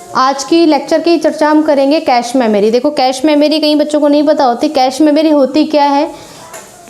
आज की लेक्चर की चर्चा हम करेंगे कैश मेमोरी। देखो कैश मेमोरी कई बच्चों को नहीं पता होती। कैश मेमोरी होती क्या है,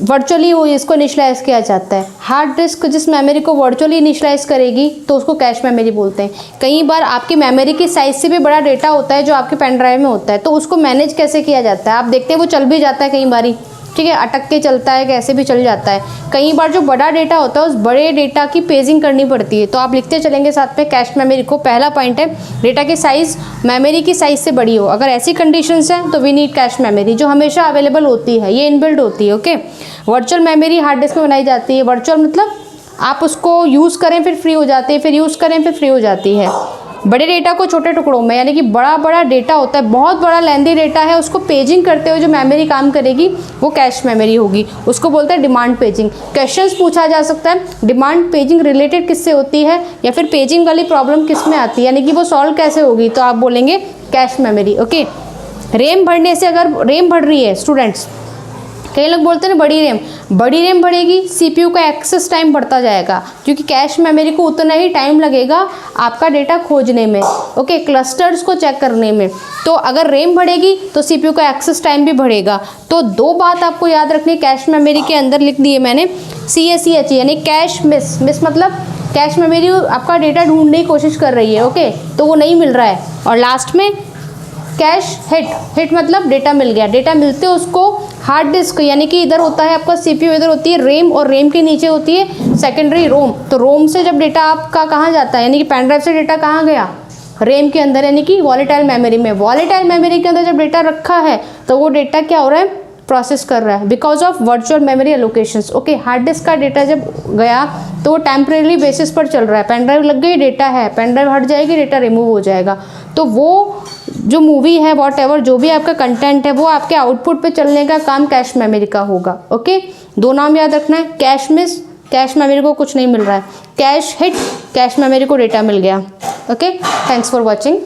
वर्चुअली वो इसको इनिशियलाइज किया जाता है। हार्ड डिस्क जिस मेमोरी को वर्चुअली इनिशियलाइज करेगी तो उसको कैश मेमोरी बोलते हैं। कई बार आपकी मेमोरी की साइज से भी बड़ा डेटा होता है जो आपके पेन ड्राइव में होता है, तो उसको मैनेज कैसे किया जाता है। आप देखते हैं वो चल भी जाता है कई बारी, ठीक है, अटक के चलता है, कैसे भी चल जाता है। कई बार जो बड़ा डेटा होता है उस बड़े डेटा की पेजिंग करनी पड़ती है, तो आप लिखते चलेंगे साथ में कैश मेमोरी को। पहला पॉइंट है डेटा की साइज़ मेमोरी की साइज़ से बड़ी हो। अगर ऐसी कंडीशंस हैं तो वी नीड कैश मेमोरी, जो हमेशा अवेलेबल होती है, ये इनबिल्ड होती है। Okay, virtual memory hard disk में बनाई जाती है। वर्चुअल मतलब आप उसको यूज़ करें फिर फ्री हो जाती है, फिर यूज़ करें फिर फ्री हो जाती है। बड़े डेटा को छोटे टुकड़ों में, यानी कि बड़ा डेटा होता है, बहुत बड़ा लेंथी डेटा है, उसको पेजिंग करते हुए जो मेमोरी काम करेगी वो कैश मेमोरी होगी। उसको बोलते हैं डिमांड पेजिंग। क्वेश्चंस पूछा जा सकता है डिमांड पेजिंग रिलेटेड किससे होती है, या फिर पेजिंग वाली प्रॉब्लम किस में आती है, यानी कि वो सॉल्व कैसे होगी, तो आप बोलेंगे कैश मेमोरी। ओके, रैम बढ़ने से, अगर रैम बढ़ रही है स्टूडेंट्स, कई लोग बोलते हैं ना बड़ी रैम बढ़ेगी, सीपीयू का एक्सेस टाइम बढ़ता जाएगा, क्योंकि कैश मेमोरी को उतना ही टाइम लगेगा आपका डेटा खोजने में, ओके, क्लस्टर्स को चेक करने में। तो अगर रैम बढ़ेगी तो सीपीयू का एक्सेस टाइम भी बढ़ेगा। तो दो बात आपको याद रखनी है कैश मेमोरी के अंदर, लिख दिए मैंने CACH, यानी कैश मिस मतलब कैश मेमोरी आपका डेटा ढूंढने की कोशिश कर रही है, ओके, तो वो नहीं मिल रहा है। और लास्ट में कैश हिट मतलब डेटा मिल गया। डेटा मिलते उसको हार्ड डिस्क, यानी कि इधर होता है आपका सीपीयू, इधर होती है रैम, और रैम के नीचे होती है सेकेंडरी रोम। तो रोम से जब डेटा आपका कहाँ जाता है, यानी कि पेन ड्राइव से डेटा कहाँ गया, रैम के अंदर, यानी कि वॉलेटाइल मेमोरी में। वॉलेटाइल मेमोरी के अंदर जब डेटा रखा है तो वो डेटा क्या हो रहा है, प्रोसेस कर रहा है because of virtual memory allocations. Okay, hard disk का डेटा जब गया तो वो टेम्परेरी बेसिस पर चल रहा है। पेन ड्राइव लग गई, डेटा है, पेन ड्राइव हट जाएगी, डेटा रिमूव हो जाएगा। तो वो जो मूवी है, वॉट एवर जो भी आपका कंटेंट है, वो आपके आउटपुट पे चलने का काम कैश मेमोरी का होगा। ओके, दो नाम याद रखना है, कैश मिस, कैश मेमोरी को कुछ नहीं मिल रहा है, कैश हिट, कैश मेमोरी को डेटा मिल गया। Okay, thanks for watching.